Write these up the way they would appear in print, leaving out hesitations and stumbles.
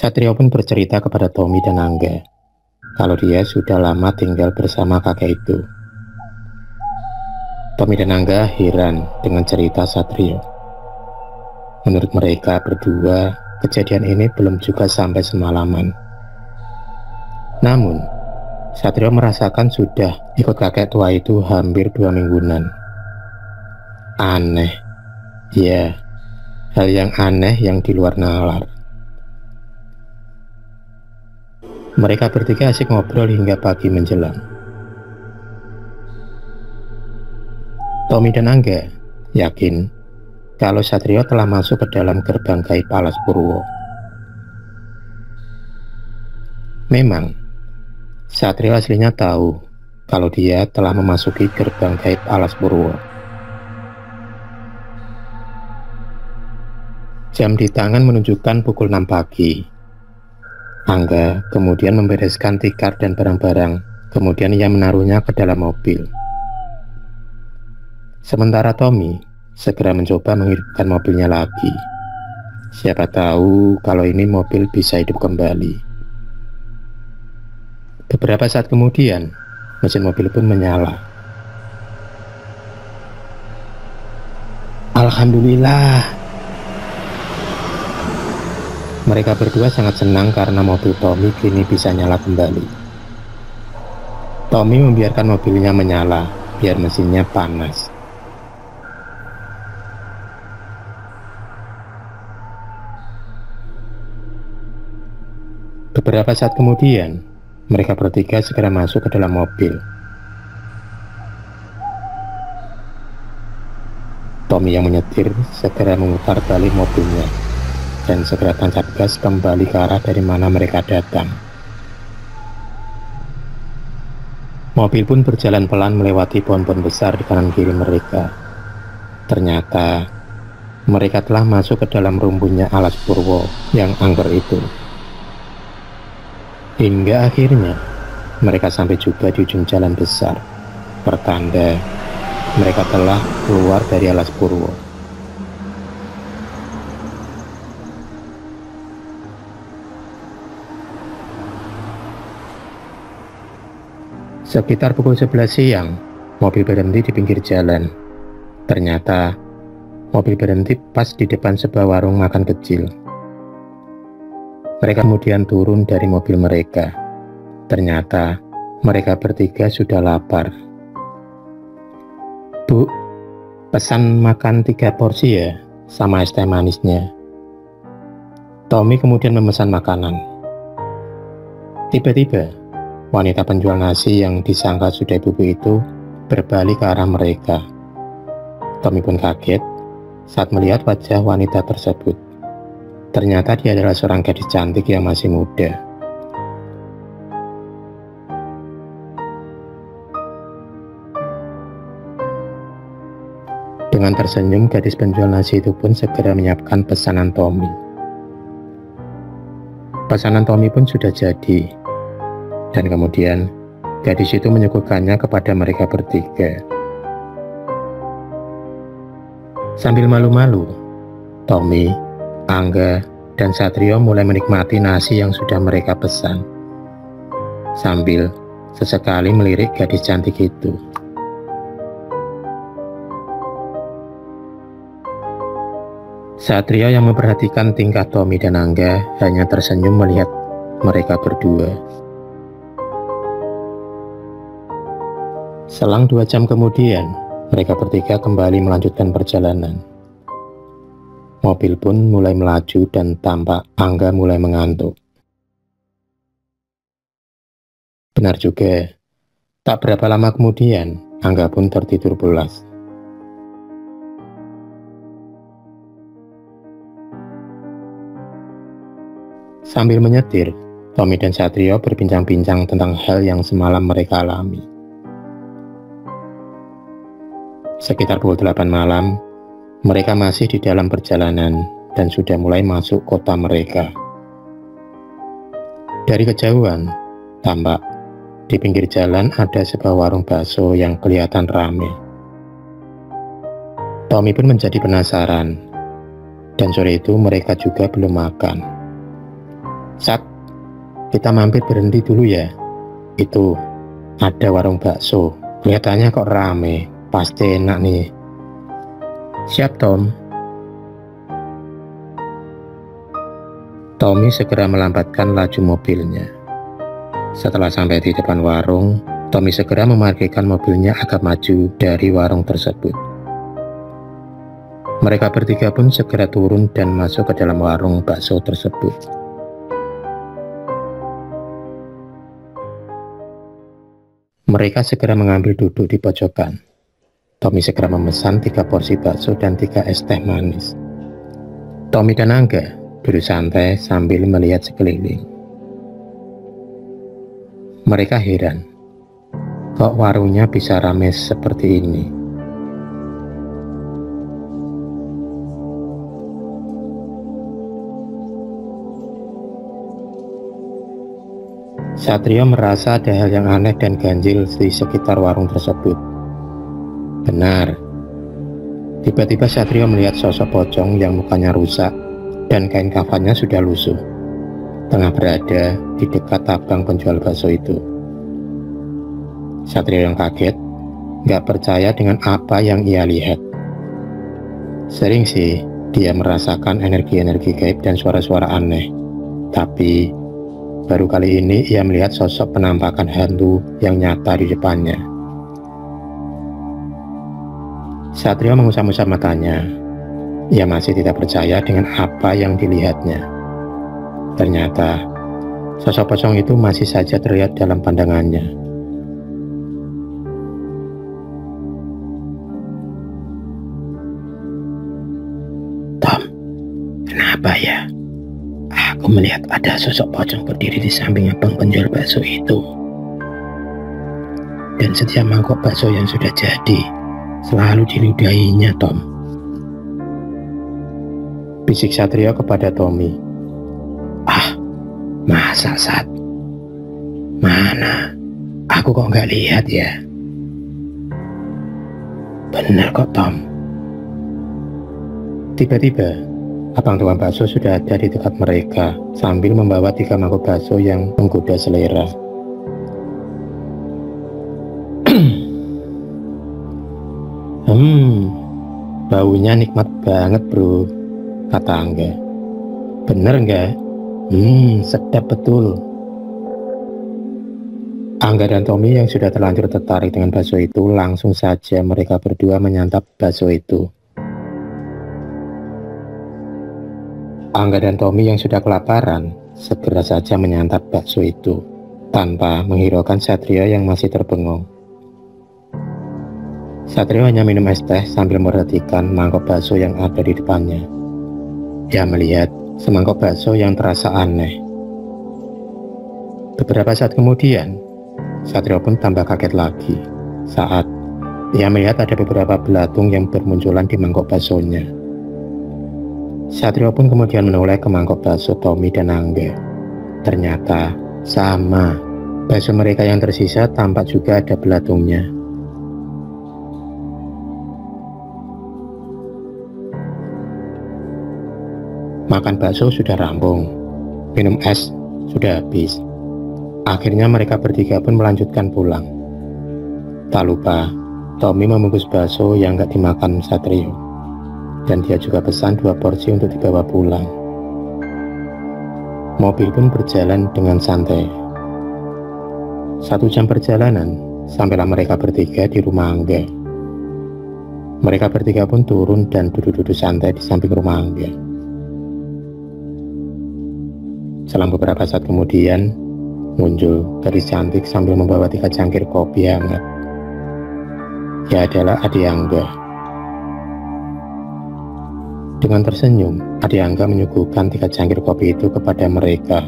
Satrio pun bercerita kepada Tommy dan Angga kalau dia sudah lama tinggal bersama kakek itu. Tommy dan Angga heran dengan cerita Satrio. Menurut mereka berdua, kejadian ini belum juga sampai semalaman. Namun, Satrio merasakan sudah ikut kakek tua itu hampir 2 mingguan. Aneh. Ya, hal yang aneh yang di luar nalar. Mereka bertiga asik ngobrol hingga pagi menjelang. Tommy dan Angga yakin kalau Satrio telah masuk ke dalam gerbang gaib Alas Purwo. Memang, Satrio aslinya tahu kalau dia telah memasuki gerbang gaib Alas Purwo. Jam di tangan menunjukkan pukul 6 pagi. Angga kemudian membereskan tikar dan barang-barang, kemudian ia menaruhnya ke dalam mobil. Sementara Tommy segera mencoba menghidupkan mobilnya lagi. Siapa tahu kalau ini mobil bisa hidup kembali. Beberapa saat kemudian, mesin mobil pun menyala. Alhamdulillah. Mereka berdua sangat senang karena mobil Tommy kini bisa nyala kembali. Tommy membiarkan mobilnya menyala biar mesinnya panas. Beberapa saat kemudian, mereka bertiga segera masuk ke dalam mobil. Tommy yang menyetir segera memutar balik mobilnya dan segera tancap gas kembali ke arah dari mana mereka datang. Mobil pun berjalan pelan melewati pohon-pohon besar di kanan kiri mereka. Ternyata mereka telah masuk ke dalam rumpunya Alas Purwo yang angker itu. Hingga akhirnya mereka sampai juga di ujung jalan besar, pertanda mereka telah keluar dari Alas Purwo. Sekitar pukul 11 siang, mobil berhenti di pinggir jalan. Ternyata mobil berhenti pas di depan sebuah warung makan kecil. Mereka kemudian turun dari mobil mereka. Ternyata mereka bertiga sudah lapar. Bu, pesan makan 3 porsi ya, sama es teh manisnya. Tommy kemudian memesan makanan. Tiba-tiba, wanita penjual nasi yang disangka sudah ibu itu berbalik ke arah mereka. Tommy pun kaget saat melihat wajah wanita tersebut. Ternyata dia adalah seorang gadis cantik yang masih muda. Dengan tersenyum, gadis penjual nasi itu pun segera menyiapkan pesanan Tommy. Pesanan Tommy pun sudah jadi. Dan kemudian, gadis itu menyuguhkannya kepada mereka bertiga. Sambil malu-malu, Tommy, Angga, dan Satrio mulai menikmati nasi yang sudah mereka pesan, sambil sesekali melirik gadis cantik itu. Satrio yang memperhatikan tingkah Tommy dan Angga hanya tersenyum melihat mereka berdua. Selang 2 jam kemudian, mereka bertiga kembali melanjutkan perjalanan. Mobil pun mulai melaju dan tampak Angga mulai mengantuk. Benar juga, tak berapa lama kemudian, Angga pun tertidur pulas. Sambil menyetir, Tommy dan Satrio berbincang-bincang tentang hal yang semalam mereka alami. Sekitar pukul 8 malam, mereka masih di dalam perjalanan dan sudah mulai masuk kota mereka. Dari kejauhan, tampak di pinggir jalan ada sebuah warung bakso yang kelihatan ramai. Tommy pun menjadi penasaran, dan sore itu mereka juga belum makan. Sat, kita mampir berhenti dulu ya. Itu, ada warung bakso. Kelihatannya kok rame, pasti enak nih. Siap, Tom. Tommy segera melambatkan laju mobilnya. Setelah sampai di depan warung, Tommy segera memarkirkan mobilnya agak maju dari warung tersebut. Mereka bertiga pun segera turun dan masuk ke dalam warung bakso tersebut. Mereka segera mengambil duduk di pojokan. Tommy segera memesan 3 porsi bakso dan 3 es teh manis. Tommy dan Angga duduk santai sambil melihat sekeliling. Mereka heran, kok warungnya bisa ramai seperti ini. Satrio merasa ada hal yang aneh dan ganjil di sekitar warung tersebut. Benar, tiba-tiba Satrio melihat sosok pocong yang mukanya rusak dan kain kafannya sudah lusuh, tengah berada di dekat abang penjual bakso itu. Satrio yang kaget, gak percaya dengan apa yang ia lihat. Sering sih dia merasakan energi-energi gaib dan suara-suara aneh, tapi baru kali ini ia melihat sosok penampakan hantu yang nyata di depannya. Satrio mengusap-usap matanya. Ia masih tidak percaya dengan apa yang dilihatnya. Ternyata sosok pocong itu masih saja terlihat dalam pandangannya. Tom, kenapa ya? Aku melihat ada sosok pocong berdiri di samping abang penjual bakso itu. Dan setiap mangkok bakso yang sudah jadi selalu diludahinya, Tom. Bisik Satrio kepada Tommy. Ah, masa Sat? Mana? Aku kok nggak lihat ya? Bener kok, Tom. Tiba-tiba abang tukang bakso sudah ada di dekat mereka sambil membawa 3 mangkok bakso yang menggoda selera. Baunya nikmat banget bro, kata Angga. Bener nggak? Sedap betul. Angga dan Tommy yang sudah terlanjur tertarik dengan bakso itu, langsung saja mereka berdua menyantap bakso itu. Angga dan Tommy yang sudah kelaparan segera saja menyantap bakso itu tanpa menghiraukan Satrio yang masih terbengong. Satrio hanya minum es teh sambil memperhatikan mangkok bakso yang ada di depannya. Dia melihat semangkok bakso yang terasa aneh. Beberapa saat kemudian, Satrio pun tambah kaget lagi saat ia melihat ada beberapa belatung yang bermunculan di mangkok baksonya. Satrio pun kemudian menoleh ke mangkok bakso Tommy dan Angga. Ternyata sama, bakso mereka yang tersisa tampak juga ada belatungnya. Makan bakso sudah rampung, minum es sudah habis. Akhirnya mereka bertiga pun melanjutkan pulang. Tak lupa, Tommy membungkus bakso yang gak dimakan Satrio. Dan dia juga pesan 2 porsi untuk dibawa pulang. Mobil pun berjalan dengan santai. 1 jam perjalanan, sampailah mereka bertiga di rumah Angga. Mereka bertiga pun turun dan duduk-duduk santai di samping rumah Angga. Selang beberapa saat kemudian, muncul gadis cantik sambil membawa 3 cangkir kopi hangat. Ia adalah adik Angga. Dengan tersenyum, adik Angga menyuguhkan 3 cangkir kopi itu kepada mereka.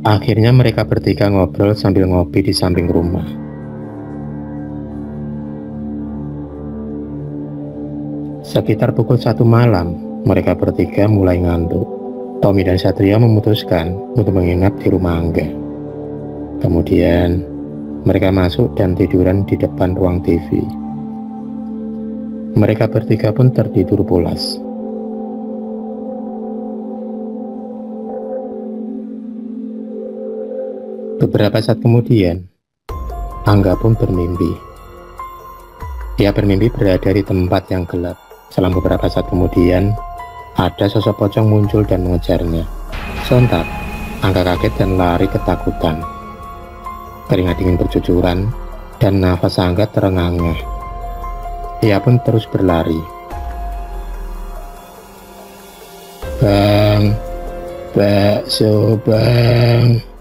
Akhirnya mereka bertiga ngobrol sambil ngopi di samping rumah. Sekitar pukul 1 malam, mereka bertiga mulai ngantuk. Tommy dan Satrio memutuskan untuk menginap di rumah Angga. Kemudian, mereka masuk dan tiduran di depan ruang TV. Mereka bertiga pun tertidur pulas. Beberapa saat kemudian, Angga pun bermimpi. Dia bermimpi berada di tempat yang gelap. Selang beberapa saat kemudian, ada sosok pocong muncul dan mengejarnya. Sontak, Angga kaget dan lari ketakutan. Keringat dingin bercucuran dan nafas Angga terengah-engah. Ia pun terus berlari. Bang, bakso bang.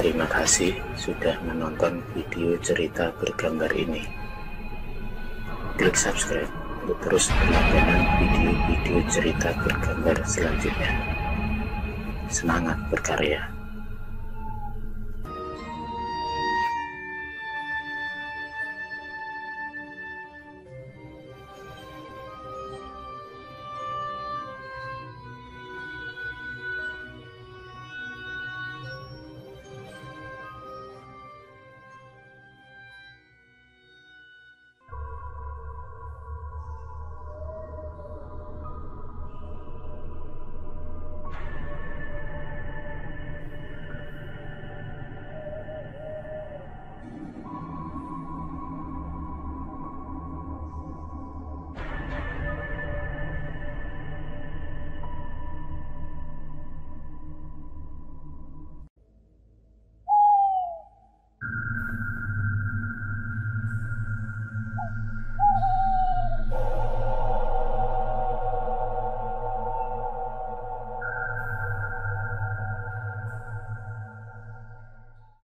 Terima kasih sudah menonton video cerita bergambar ini. Klik subscribe untuk terus berlangganan video-video cerita bergambar selanjutnya. Semangat berkarya.